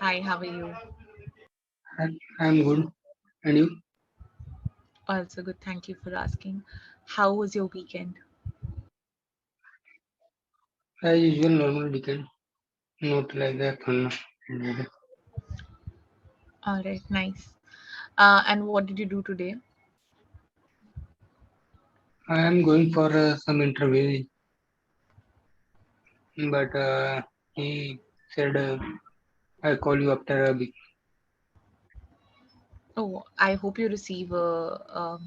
Hi, how are you? I'm good. And you? Also good, thank you for asking. How was your weekend? As usual, normal weekend. Not like that fun. All right, nice. And what did you do today? I am going for some interview, but he said I'll call you after a week. Oh, I hope you receive a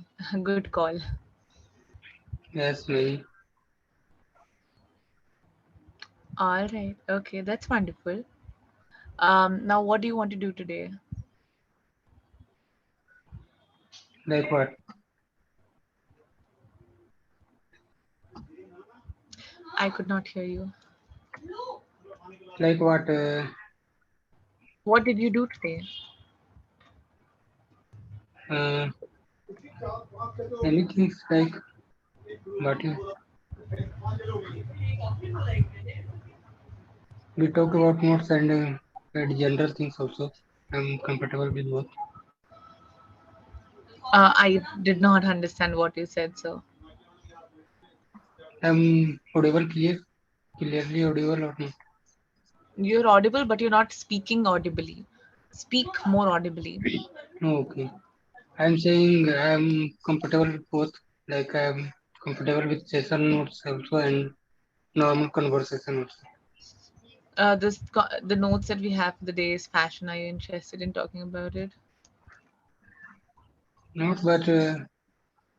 good call. Yes, maybe. All right, okay, that's wonderful. Now what do you want to do today? Like what? I could not hear you. Like what? What did you do today? Uh, Anything like what? We talk about notes and general things also. I'm comfortable with both. I did not understand what you said, so I'm audible, clearly audible or not? you're audible, but you're not speaking audibly. Speak more audibly. No, okay. I'm saying I'm comfortable with both. Like I'm comfortable with session notes also and normal conversation also. The notes that we have for the day is fashion. Are you interested in talking about it? Not, but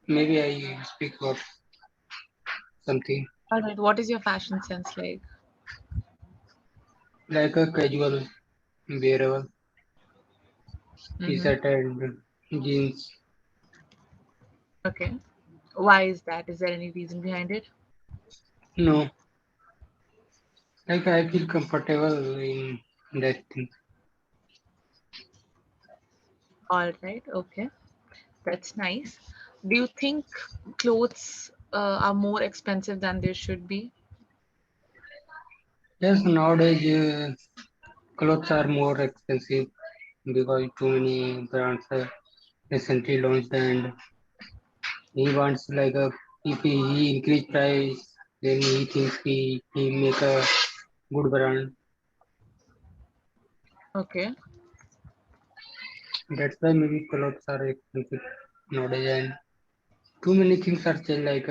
maybe I speak about something All right. What is your fashion sense like? like a casual, wearable Mm-hmm. t-shirt and jeans. Okay. Why is that? Is there any reason behind it? No, like I feel comfortable in that thing. All right. Okay. That's nice. Do you think clothes are more expensive than they should be? Yes, nowadays clothes are more expensive because too many brands recently launched and he wants like a if he increase price, then he thinks he make a good brand. Okay. That's why maybe clothes are expensive nowadays, and too many things are changed. Like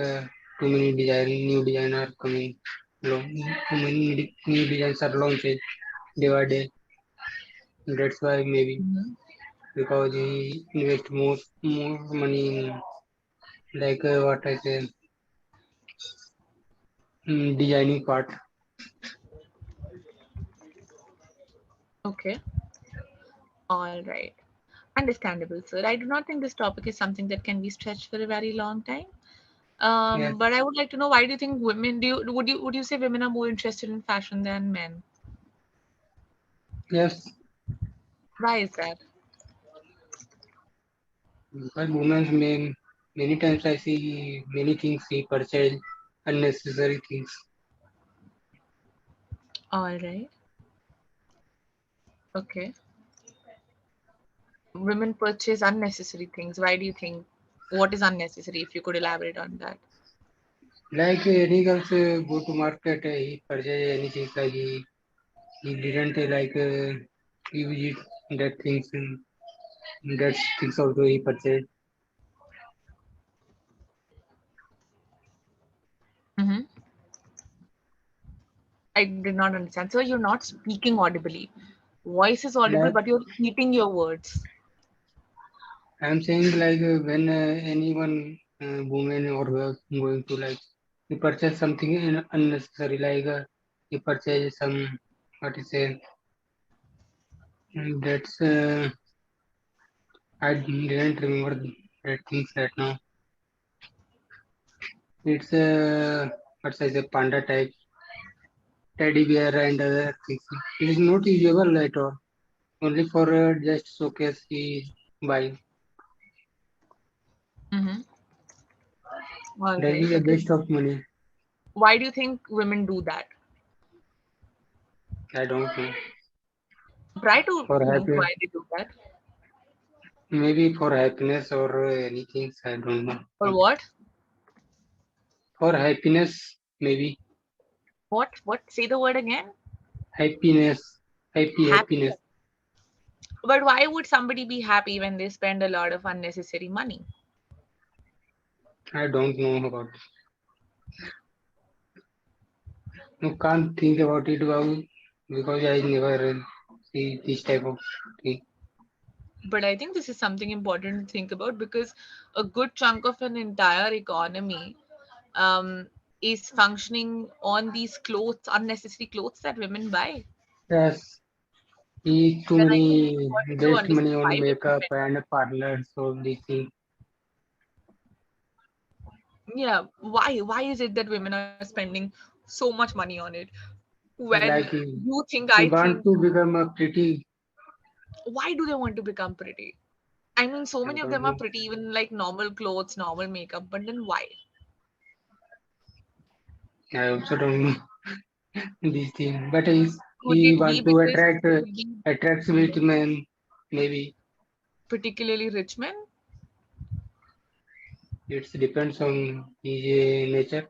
too many new design are coming. Too many new designs are launched day by day. That's why maybe Hmm. because he invest more money in like what I say designing part. Okay. All right. Understandable, sir. I do not think this topic is something that can be stretched for a very long time. Yes, But I would like to know, why do you think women would you say women are more interested in fashion than men? yes. Why is that? But women may many times I see many things he purchase unnecessary things. All right. Okay. Women purchase unnecessary things. Why do you think? What is unnecessary? If you could elaborate on that. Like any girls go to market, he purchase anything like he didn't like use it that things that things also he purchased. Mm-hmm. I did not understand. So you're not speaking audibly. Voice is audible, Like but you're repeating your words. I'm saying like when anyone woman or girl going to like he purchase something unnecessary like he purchase some what is say that's I didn't remember that things right now. It's what's I say panda type teddy bear and other things. It is not usable at all. Only for just showcase he buy. Mm-hmm. All That right. is a Okay. waste of money. Why do you think women do that? I don't know. Try to for think happy, why they do that. maybe for happiness or anything. I don't know. Or what? For happiness, maybe What? What? Say the word again. happiness, happiness. Happiness. But why would somebody be happy when they spend a lot of unnecessary money? I don't know about. You can't think about it well because I never see this type of thing. But I think this is something important to think about because a good chunk of an entire economy um, is functioning on these clothes, unnecessary clothes that women buy. Yes, he too Then I think many it's important to waste money understand why on women makeup spend and money. parlors, all these things. Yeah, why is it that women are spending so much money on it when Like you think, he I want think, to become a pretty. why do they want to become pretty? I mean, so I many of don't them are know. pretty, even like normal clothes, normal makeup, but then why? I also don't know these things. But Could he it be want to because attract it could be attracts with men. Maybe particularly rich men? it depends on his nature.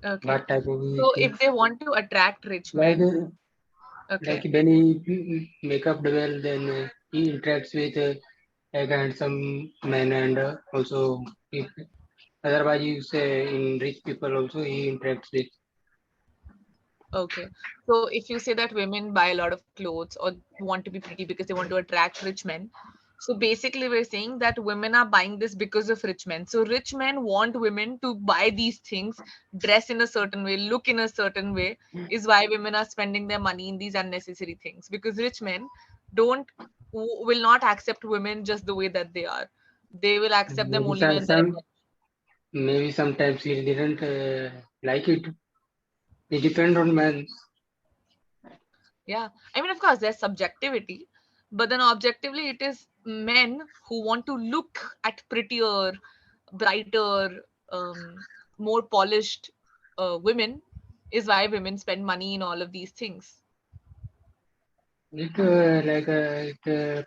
Okay. What type of he So if thinks. they want to attract rich Like men, like okay, when he makeup well, then he interacts with like handsome men and also if otherwise you say in rich people also he interacts with. okay. So if you say that women buy a lot of clothes or want to be pretty because they want to attract rich men, so basically we're saying that women are buying this because of rich men. So rich men want women to buy these things, dress in a certain way, look in a certain way, is why women are spending their money in these unnecessary things. Because rich men don't will not accept women just the way that they are. They will accept them Maybe only when they're maybe sometimes he didn't like it. It depends on man. Yeah, I mean, of course, there's subjectivity, but then objectively, it is men who want to look at prettier, brighter, more polished women, is why women spend money in all of these things. It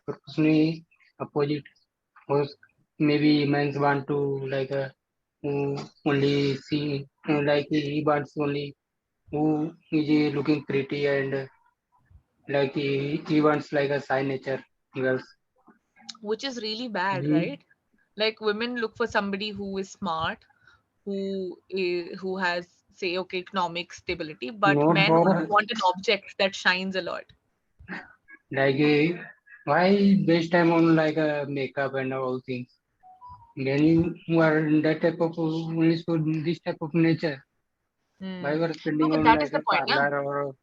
proportionally opposite. Most maybe men want to like who only see like he wants only who is looking pretty and like he wants like a shy nature girls. Which is really bad, He right? Like women look for somebody who is smart, who has, say, okay, economic stability, but not men for want an object that shines a lot. like why waste time on like makeup and all things. When you are in that type of only so this type of nature, why Hmm. you are No, spending but on that is like the a point, na? parlor or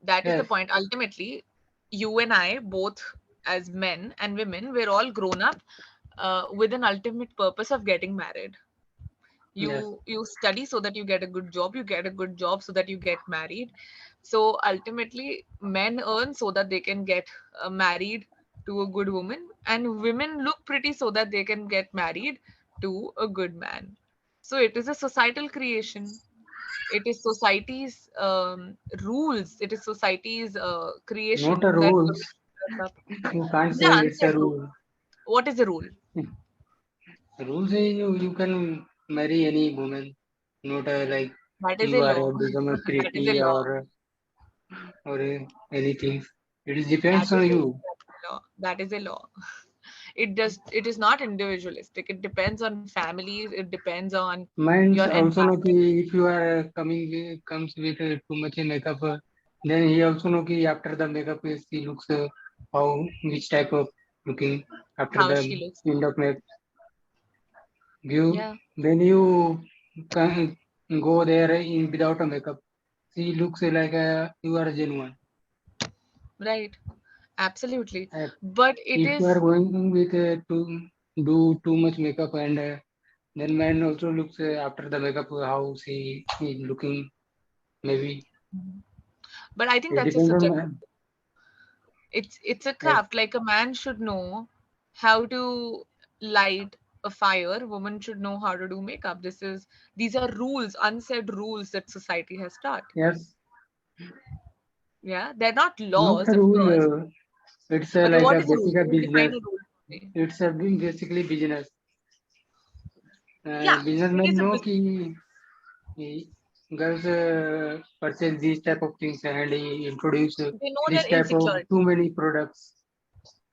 That is the yes point. Ultimately, you and I, both as men and women, we're all grown up with an ultimate purpose of getting married. yes You study so that you get a good job. You get a good job so that you get married. So ultimately, men earn so that they can get married to a good woman, and women look pretty so that they can get married to a good man. So it is a societal creation. It is society's rules. It is society's not a creation that rules. women dress up. You can't The say it's a unsaid rule. rule. What is the rule? Rules is you can marry any woman, not like That is a you are law. become a That is a pretty law. or anything. It is depends That on is you. a law. That is a law. It is not individualistic. It depends on families. It depends on Mine's your also know environment. ki if you are comes with too much makeup, then he also know ki after the makeup he looks how which type of looking after How the she looks. end of makeup. You Yeah, when you can go there in without a makeup, she looks like you are genuine. right. Absolutely. Uh, But it if you are is going with to do too much makeup and then man also looks after the makeup how she is looking maybe but I think it that's a depends on subject. man. It's a Yes, craft. Like a man should know how to light a fire. Woman should know how to do makeup. These are rules, unsaid rules that society has taught. yes. Yeah, they're not Not laws, a of rule. course. It's But like what a is a rule? basic a Can you define business. a rule for me? It's a basically business. Yeah, it Businessmen is a know business. कि girls purchase these type of things and he introduce They know this their type of too insecurities. many products.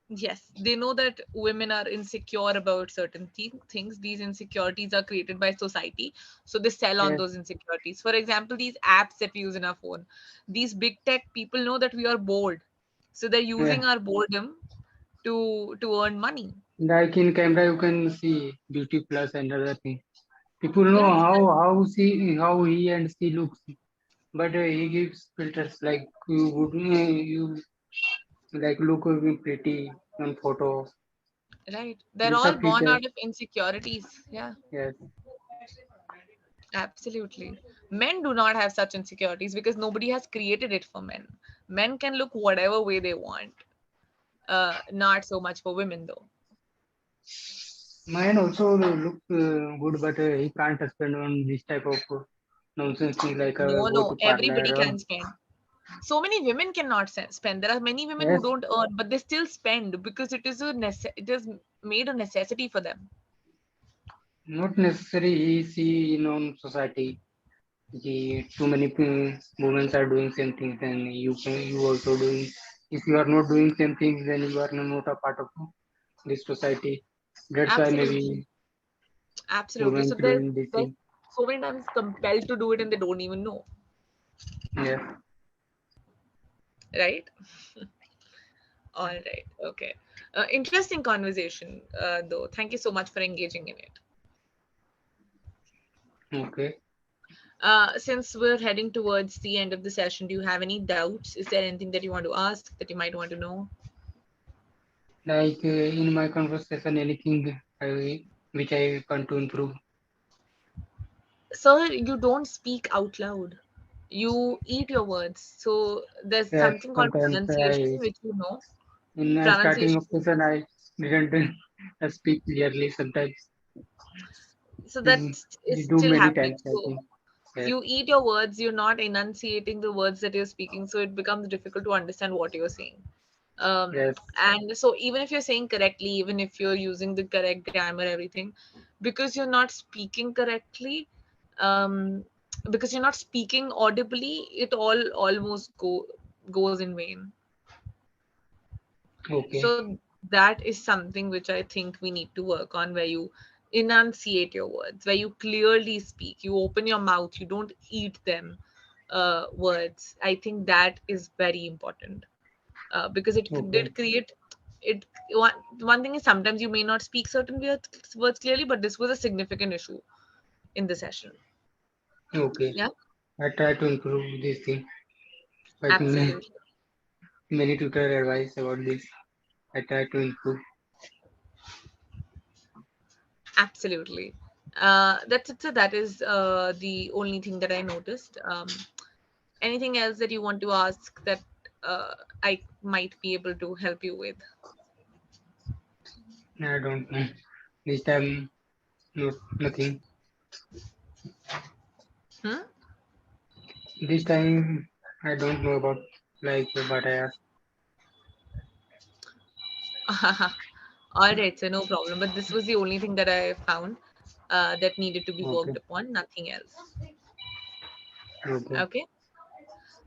Yes, they know that women are insecure about certain things. These insecurities are created by society. So they sell on Yes, those insecurities. For example, these apps that we use in our phone, these big tech people know that we are bored. So they're yeah. using our boredom to earn money. Like in camera, you can see beauty plus and other thing. People know Yeah, how he and she looks, but he gives filters like you would you like look pretty on photo. right. They're These are all born features. out of insecurities. Yeah, Yes, absolutely. Men do not have such insecurities because nobody has created it for men. Men can look whatever way they want. Not so much for women though. mine also look good, but he can't spend on this type of nonsense thing like No, go no, to parlor everybody or can spend. So many women cannot spend. There are many women who yes, don't earn, but they still spend because it is made a necessity for them. not necessary. He see in on society. Too many women are doing same things, and you also doing. If you are not doing same things, then you are not a part of this society. That's why Absolutely, maybe absolutely. women So doing this they're thing. so many times compelled to do it and they don't even know, Yes. right? All right, okay. Interesting conversation, though. Thank you so much for engaging in it. Okay. Since we're heading towards the end of the session, do you have any doubts? Is there anything that you want to ask that you might want to know? Like in my conversation, anything which I want to improve. Sir, you don't speak out loud. You eat your words. So there's Yes, something called sometimes pronunciation, which you know. in starting Pronunciation. of session, I didn't speak clearly. Sometimes So that mm, is we do still many happening. times. I So think. Yes. you eat your words, you're not enunciating the words that you're speaking. So it becomes difficult to understand what you're saying. Yes. And so even if you're saying correctly, even if you're using the correct grammar, everything, because you're not speaking correctly, um, because you're not speaking audibly, it all almost goes in vain. Okay. So that is something which I think we need to work on, where you enunciate your words, where you clearly speak, you open your mouth, you don't eat them. Words, I think that is very important, because it Okay. did create it. One thing is, sometimes you may not speak certain words clearly, but this was a significant issue in the session. Okay. Yeah, I try to improve this thing. But absolutely. many tutor advice about this. I try to improve. Absolutely. That's it. So that is the only thing that I noticed. Anything else that you want to ask that uh, I might be able to help you with? I don't know. This time, not nothing. Hmm? This time, I don't know about like what I asked. All right, so no problem. But this was the only thing that I found that needed to be Okay. worked upon, nothing else. Okay. Okay.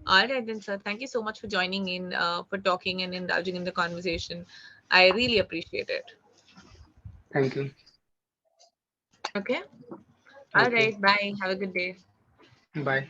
All right, then, sir. Thank you so much for joining in, for talking and indulging in the conversation. I really appreciate it. Thank you. Okay. All Okay. right. Bye. Have a good day. Bye.